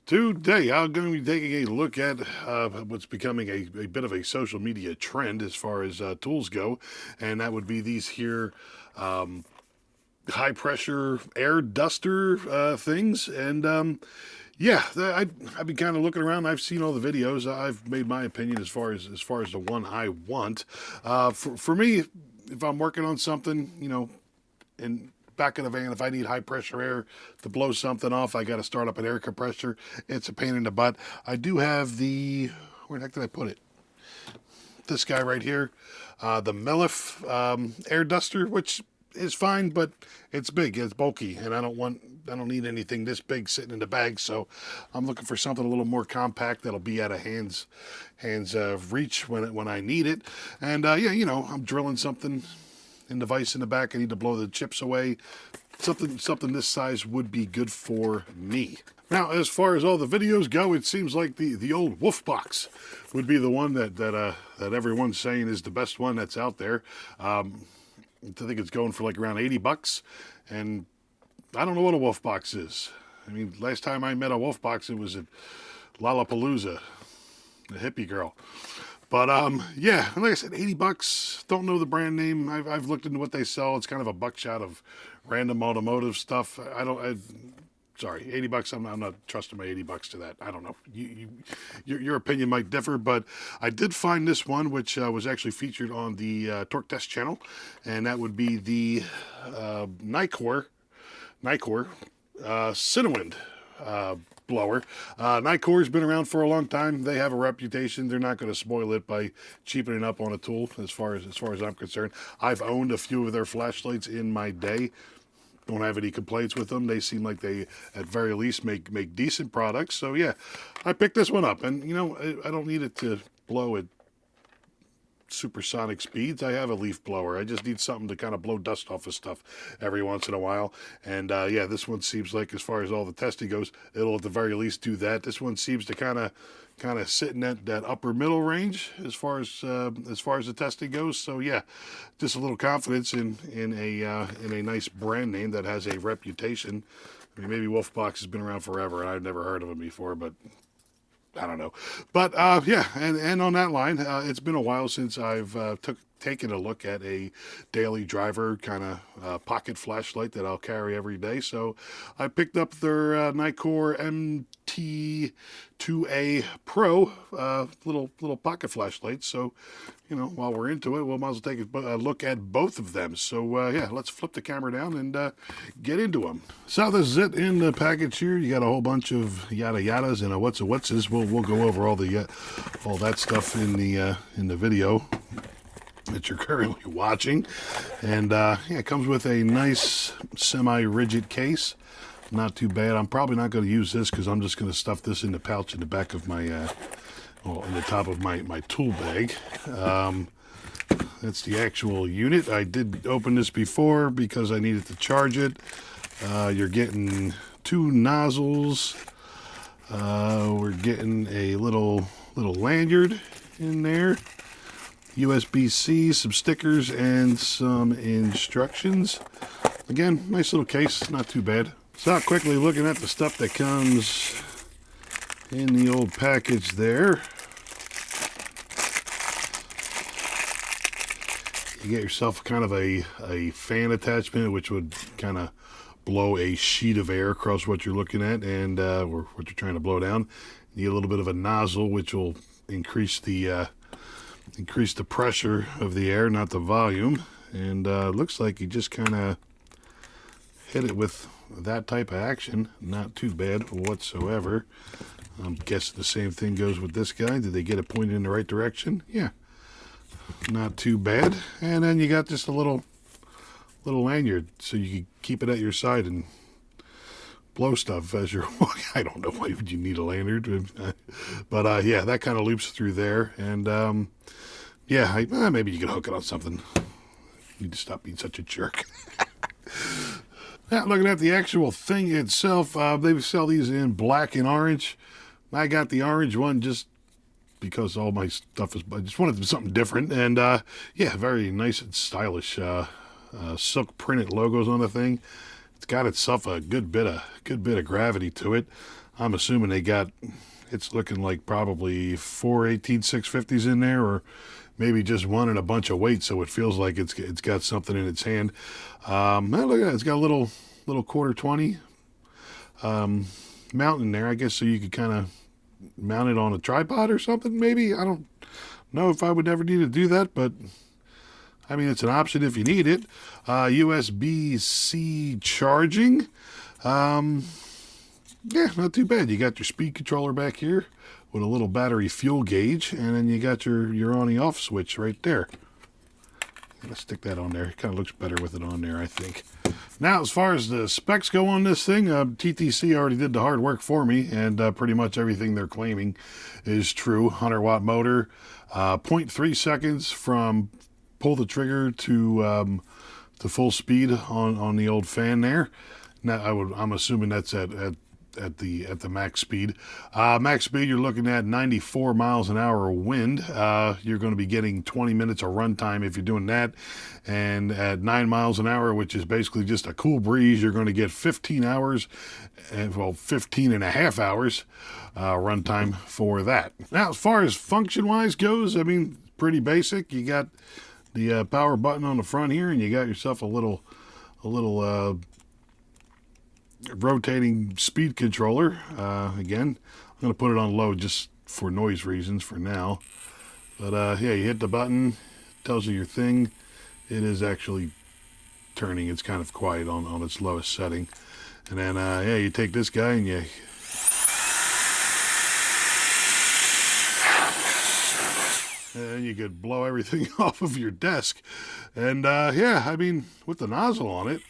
Today, I'm going to be taking a look at what's becoming a bit of a social media trend as far as tools go, and that would be these here high pressure air duster things. And yeah, I've been kind of looking around. I've seen all the videos. I've made my opinion as far as the one I want. For me, if I'm working on something, in back of the van, if I need high pressure air to blow something off, I got to start up an air compressor. It's a pain in the butt. I do have where the heck did I put it? This guy right here, the Melif air duster, which is fine, but it's big, it's bulky, and I don't need anything this big sitting in the bag. So I'm looking for something a little more compact that'll be out of hands reach when I need it. And yeah, I'm drilling something in the vise in the back. I need to blow the chips away. Something this size would be good for me. Now, as far as all the videos go, it seems like the old Wolf box would be the one that everyone's saying is the best one that's out there. I think it's going for like around 80 bucks, and I don't know what a Wolf box is. I mean, last time I met a Wolf box, it was at Lollapalooza, the hippie girl. But yeah, like I said, 80 bucks. Don't know the brand name. I've looked into what they sell. It's kind of a buckshot of random automotive stuff. Sorry, 80 bucks. I'm not trusting my 80 bucks to that. I don't know. Your opinion might differ, but I did find this one, which was actually featured on the Torque Test channel, and that would be the Nitecore Cinewind blower. Nitecore's been around for a long time. They have a reputation. They're not going to spoil it by cheapening up on a tool. As far as I'm concerned, I've owned a few of their flashlights in my day. Don't have any complaints with them. They seem like they, at very least, make decent products. So yeah, I picked this one up, and I don't need it to blow at supersonic speeds. I have a leaf blower. I just need something to kind of blow dust off of stuff every once in a while. And yeah, this one seems like, as far as all the testing goes, it'll at the very least do that. This one seems to kind of sit in that upper middle range as far as the testing goes. So yeah, just a little confidence in a nice brand name that has a reputation. I mean, maybe Wolfbox has been around forever and I've never heard of them before, but I don't know. But yeah, and on that line, it's been a while since I've taken a look at a daily driver kind of pocket flashlight that I'll carry every day. So I picked up their Nitecore M122A Pro little pocket flashlight. So while we're into it, we'll might as well take a look at both of them. So yeah, let's flip the camera down and get into them. So this is it in the package here. You got a whole bunch of yada yadas and a what's-a-what's-is. We'll go over all that stuff in the video that you're currently watching. And yeah, it comes with a nice semi-rigid case. Not too bad. I'm probably not going to use this because I'm just going to stuff this in the pouch in the back of my in the top of my tool bag. That's the actual unit. I did open this before because I needed to charge it. You're getting 2 nozzles. We're getting a little lanyard in there, USB-C, some stickers, and some instructions. Again, nice little case, not too bad. So quickly looking at the stuff that comes in the old package there. You get yourself kind of a fan attachment, which would kind of blow a sheet of air across what you're looking at and or what you're trying to blow down. You need a little bit of a nozzle, which will increase the pressure of the air, not the volume. And looks like you just kind of hit it with that type of action. Not too bad whatsoever. I'm guessing the same thing goes with this guy. Did they get it pointed in the right direction? Yeah. Not too bad. And then you got just a little lanyard so you can keep it at your side and blow stuff as you're walking. I don't know why would you need a lanyard, but yeah, that kind of loops through there. And yeah, maybe you can hook it on something. You need to stop being such a jerk. Now, looking at the actual thing itself, they sell these in black and orange. I got the orange one just because all my stuff is, I just wanted something different. And yeah, very nice and stylish silk printed logos on the thing. It's got itself a good bit of gravity to it. I'm assuming they got, it's looking like probably 4 18650s in there, or maybe just one and a bunch of weight, so it feels like it's got something in its hand. Look at that, it's got a little quarter 20 mount in there, I guess, so you could kind of mount it on a tripod or something, maybe. I don't know if I would ever need to do that, but I mean, it's an option if you need it. USB-C charging. Yeah, not too bad. You got your speed controller back here with a little battery fuel gauge, and then you got your on-off switch right there. Let's stick that on there. It kind of looks better with it on there, I think. Now, as far as the specs go on this thing, TTC already did the hard work for me, and pretty much everything they're claiming is true. 100-watt motor, 0.3 seconds from pull the trigger to full speed on the old fan there. Now, I'm assuming that's at the max speed. Max speed, you're looking at 94 miles an hour wind. You're going to be getting 20 minutes of runtime if you're doing that. And at 9 miles an hour, which is basically just a cool breeze, you're going to get 15 hours, well, 15 and a half hours runtime for that. Now, as far as function-wise goes, I mean, pretty basic. You got the power button on the front here, and you got yourself a little rotating speed controller. Again, I'm going to put it on low just for noise reasons for now. But yeah, you hit the button, tells you your thing. It is actually turning. It's kind of quiet on its lowest setting. And then yeah, you take this guy and you could blow everything off of your desk. And yeah, I mean, with the nozzle on it,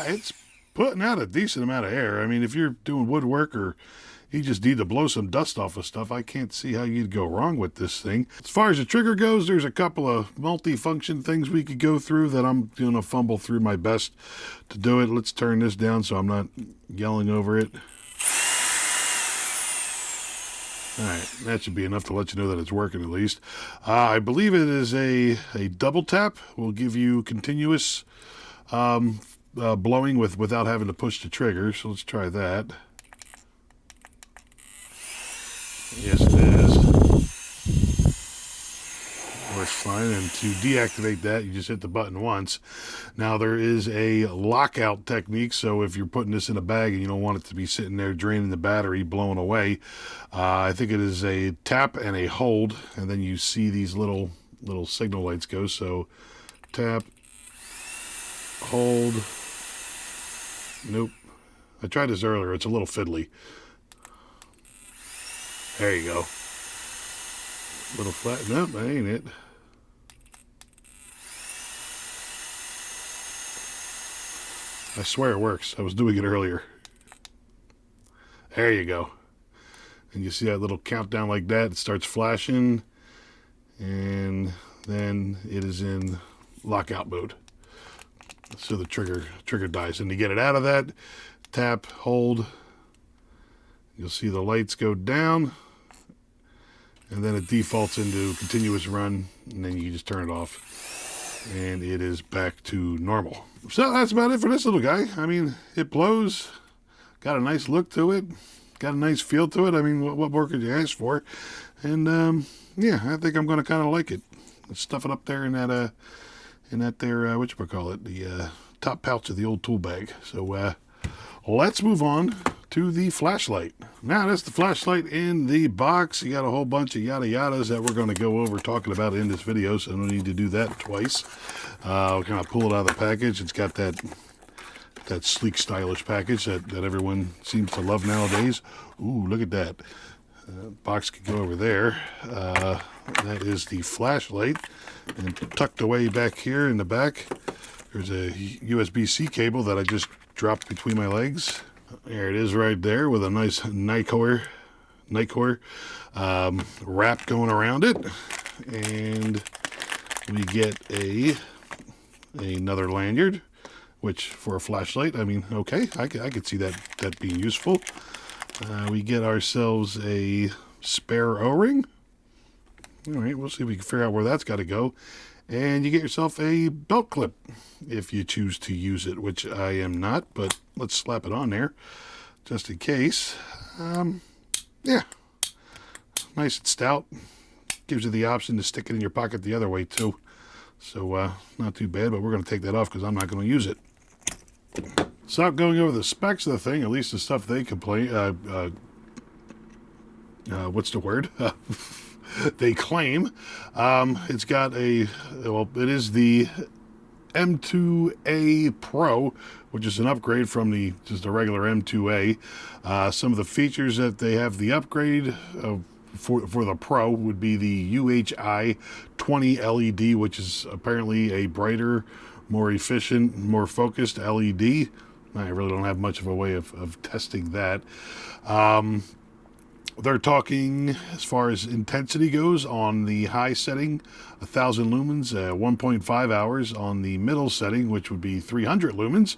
it's putting out a decent amount of air. I mean, if you're doing woodwork or you just need to blow some dust off of stuff, I can't see how you'd go wrong with this thing. As far as the trigger goes, there's a couple of multi-function things we could go through that I'm going to fumble through my best to do it. Let's turn this down so I'm not yelling over it. Alright, that should be enough to let you know that it's working at least. I believe it is a double tap. Will give you continuous blowing without having to push the trigger. So let's try that. Yes, it is. Works fine. And to deactivate that, you just hit the button once. Now, there is a lockout technique. So if you're putting this in a bag and you don't want it to be sitting there draining the battery, blowing away, I think it is a tap and a hold. And then you see these little signal lights go. So tap, hold. Nope. I tried this earlier. It's a little fiddly. There you go. Little flat. Nope, that ain't it. I swear it works. I was doing it earlier. There you go. And you see that little countdown like that. It starts flashing. And then it is in lockout mode. So the trigger dies. And to get it out of that, tap, hold. You'll see the lights go down. And then it defaults into continuous run. And then you just turn it off. And it is back to normal. So that's about it for this little guy. I mean, it blows. Got a nice look to it. Got a nice feel to it. I mean, what more could you ask for? And yeah, I think I'm going to kind of like it. Let's stuff it up there in that there, whatchamacallit, the top pouch of the old tool bag. So let's move on to the flashlight. Now, that's the flashlight in the box. You got a whole bunch of yada yadas that we're going to go over talking about in this video, so I don't need to do that twice. I'll kind of pull it out of the package. It's got that sleek, stylish package that everyone seems to love nowadays. Ooh, look at that. Box could go over there. That is the flashlight. And tucked away back here in the back, there's a USB-C cable that I just dropped between my legs. There it is right there with a nice Nitecore wrap going around it. And we get another lanyard, which for a flashlight, I mean, okay, I could see that being useful. We get ourselves a spare O-ring. All right, we'll see if we can figure out where that's got to go. And you get yourself a belt clip if you choose to use it, which I am not, but let's slap it on there just in case. Yeah, nice and stout. Gives you the option to stick it in your pocket the other way too. So not too bad, but we're going to take that off because I'm not going to use it. So going over the specs of the thing, at least the stuff they complain, what's the word? They claim. It's got a, well, it is the M122A Pro, which is an upgrade from the just a regular M2A. Some of the features that they have the upgrade for the Pro would be the UHI 20 LED, which is apparently a brighter, more efficient, more focused LED. I really don't have much of a way of testing that. They're talking, as far as intensity goes, on the high setting, 1,000 lumens, 1.5 hours. On the middle setting, which would be 300 lumens,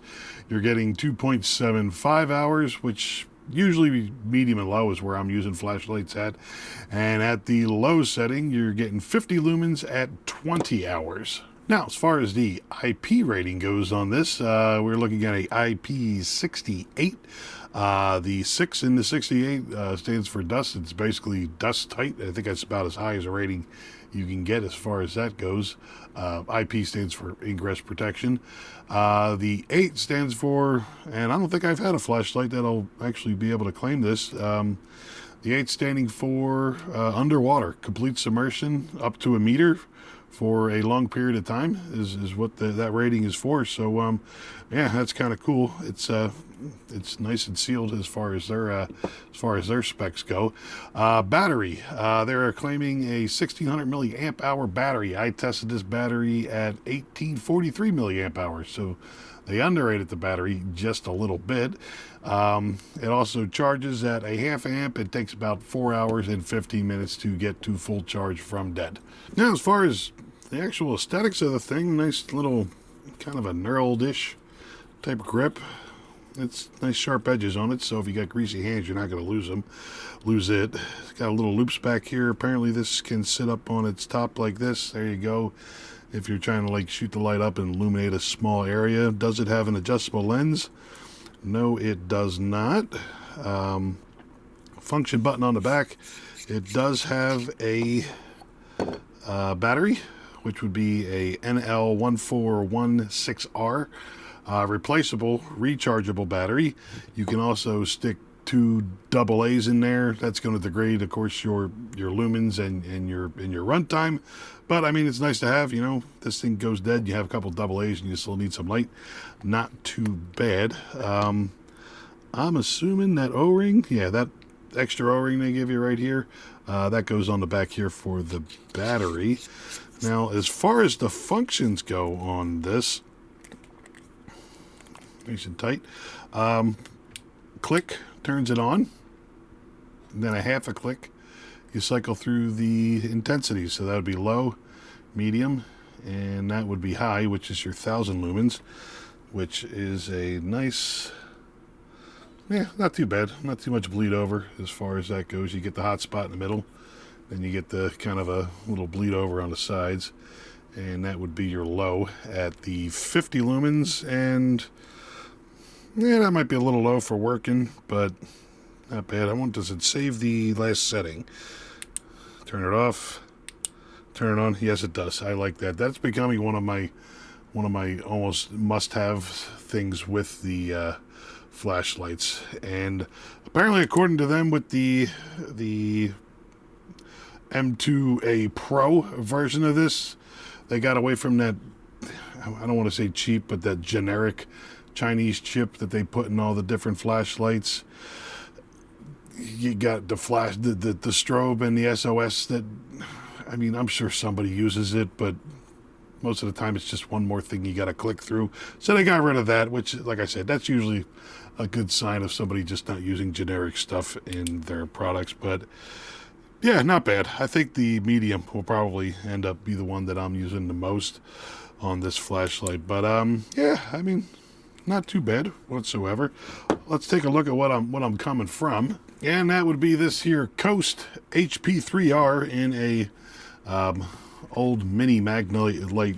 you're getting 2.75 hours, which usually medium and low is where I'm using flashlights at. And at the low setting, you're getting 50 lumens at 20 hours. Now, as far as the IP rating goes on this, we're looking at a IP68. The 6 in the 68 stands for dust. It's basically dust tight. I think that's about as high as a rating you can get as far as that goes. IP stands for ingress protection. The 8 stands for, and I don't think I've had a flashlight that'll actually be able to claim this. The 8 standing for underwater, complete submersion up to a meter for a long period of time is what that rating is for. So yeah, that's kind of cool. It's nice and sealed as far as their specs go. Battery, they're claiming a 1600 milliamp hour battery. I tested this battery at 1843 milliamp hours, so they underrated the battery just a little bit. It also charges at a half amp. It takes about 4 hours and 15 minutes to get to full charge from dead. Now, as far as the actual aesthetics of the thing, nice little kind of a knurled-ish type grip. It's nice sharp edges on it, so if you got greasy hands, you're not going to lose it. It's got a little loops back here. Apparently this can sit up on its top like this. There you go. If you're trying to like shoot the light up and illuminate a small area. Does it have an adjustable lens? No, it does not. Function button on the back. It does have a battery, which would be a NL1416R. Replaceable, rechargeable battery. You can also stick 2 AA's in there. That's going to degrade, of course, your lumens and your runtime. But I mean, it's nice to have. You know, this thing goes dead, you have a couple AA's, and you still need some light. Not too bad. I'm assuming that O-ring, yeah, that extra O-ring they give you right here, that goes on the back here for the battery. Now, as far as the functions go on this, nice and tight. Click turns it on. And then a half a click, you cycle through the intensity. So that would be low, medium, and that would be high, which is your 1,000 lumens, which is a nice, yeah, not too bad. Not too much bleed over as far as that goes. You get the hot spot in the middle, then you get the kind of a little bleed over on the sides, and that would be your low at the 50 lumens. And yeah, that might be a little low for working, but not bad. Does it save the last setting? Turn it off, turn it on. Yes, it does. I like that. That's becoming one of my almost must-have things with the flashlights. And apparently, according to them, with the M2A Pro version of this, they got away from that, I don't want to say cheap, but that generic Chinese chip that they put in all the different flashlights. You got the strobe and the SOS that, I mean, I'm sure somebody uses it, but most of the time it's just one more thing you got to click through. So they got rid of that, which, like I said, that's usually a good sign of somebody just not using generic stuff in their products. But yeah, not bad. I think the medium will probably end up be the one that I'm using the most on this flashlight. But yeah, I mean, not too bad whatsoever. Let's take a look at what I'm coming from, and that would be this here Coast HP3R in a old mini Magnite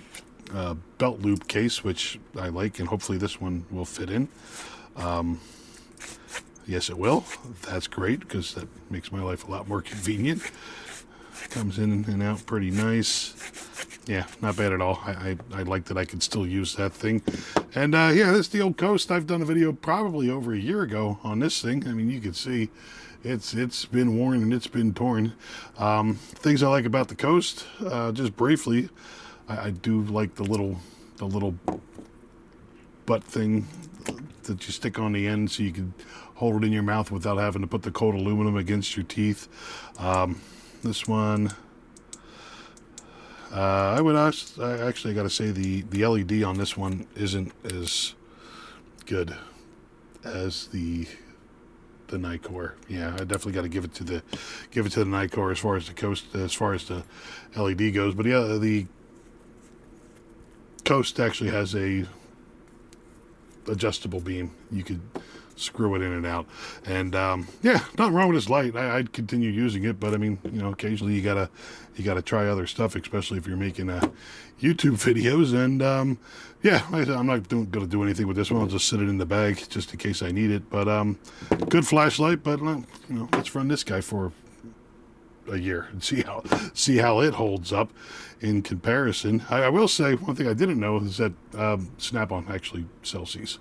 belt loop case, which I like, and hopefully this one will fit in. Yes, it will. That's great, because that makes my life a lot more convenient. Comes in and out pretty nice. Yeah, not bad at all. I like that I can still use that thing. And yeah, this is the old Coast. I've done a video probably over a year ago on this thing. I mean, you can see it's been worn and it's been torn. Things I like about the Coast, just briefly, I do like the little butt thing that you stick on the end so you can hold it in your mouth without having to put the cold aluminum against your teeth. This one, I actually got to say the LED on this one isn't as good as the Nitecore. Yeah, I definitely got to give it to the Nitecore as far as the Coast, as far as the LED goes. But yeah, the Coast actually has a adjustable beam. You could screw it in and out, and yeah, nothing wrong with this light. I'd continue using it, but I mean, you know, occasionally you gotta try other stuff, especially if you're making YouTube videos. And yeah, I'm not gonna do anything with this one. I'll just sit it in the bag just in case I need it. But good flashlight. But you know, let's run this guy for a year and see how it holds up in comparison. I will say one thing I didn't know is that Snap-on actually sells these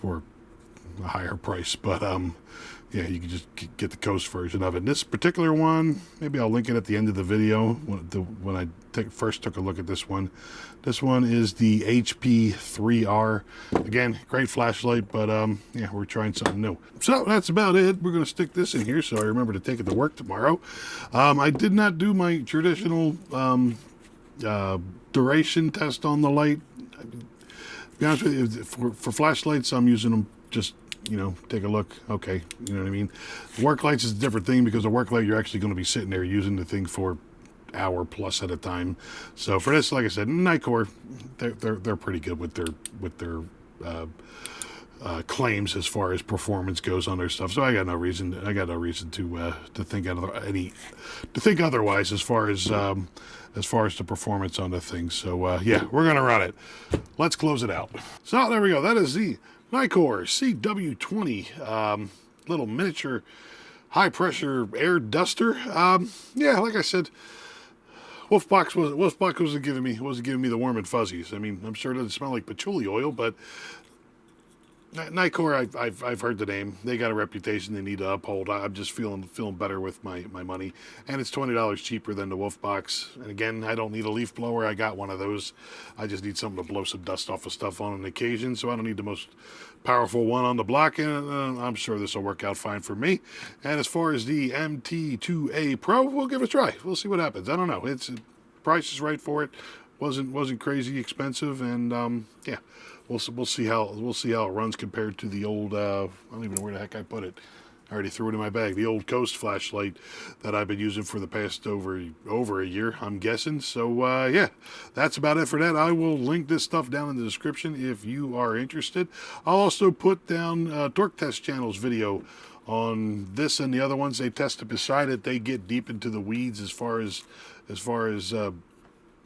for a higher price, but yeah, you can just get the Coast version of it. And this particular one, maybe I'll link it at the end of the video when I first took a look at this one. This one is the HP3R. Again, great flashlight, but yeah, we're trying something new. So that's about it. We're going to stick this in here so I remember to take it to work tomorrow. I did not do my traditional duration test on the light. To be honest with you, for flashlights, I'm using them just, you know, take a look. Okay, you know what I mean? Work lights is a different thing, because a work light, you're actually going to be sitting there using the thing for hour plus at a time. So for this, like I said, Nitecore, they're pretty good with their claims as far as performance goes on their stuff. So I got no reason to think otherwise as far as the performance on the thing. So yeah, we're gonna run it. Let's close it out. So there we go. That is the Nitecore CW20 little miniature high pressure air duster. Yeah, like I said, Wolfbox wasn't giving me the warm and fuzzies. I mean, I'm sure it doesn't smell like patchouli oil, but Nitecore, I've heard the name. They got a reputation they need to uphold. I'm just feeling better with my money, and it's $20 cheaper than the Wolfbox. And again, I don't need a leaf blower. I got one of those. I just need something to blow some dust off of stuff on an occasion. So I don't need the most powerful one on the block, and I'm sure this will work out fine for me. And as far as the M122A Pro, we'll give it a try. We'll see what happens. I don't know. It's price is right for it. Wasn't crazy expensive, and yeah. We'll see how it runs compared to the old. I don't even know where the heck I put it. I already threw it in my bag. The old Coast flashlight that I've been using for the past over a year, I'm guessing. So yeah, that's about it for that. I will link this stuff down in the description if you are interested. I'll also put down Torque Test Channel's video on this and the other ones they tested beside it. They get deep into the weeds as far as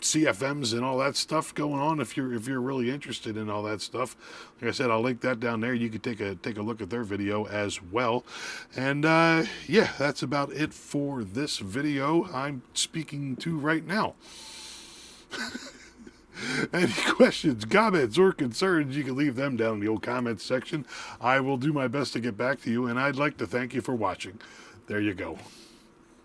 CFMs and all that stuff going on. If you're really interested in all that stuff, like I said, I'll link that down there. You can take a look at their video as well. And yeah, that's about it for this video I'm speaking to right now. Any questions, comments, or concerns, you can leave them down in the old comments section. I will do my best to get back to you, and I'd like to thank you for watching. There you go.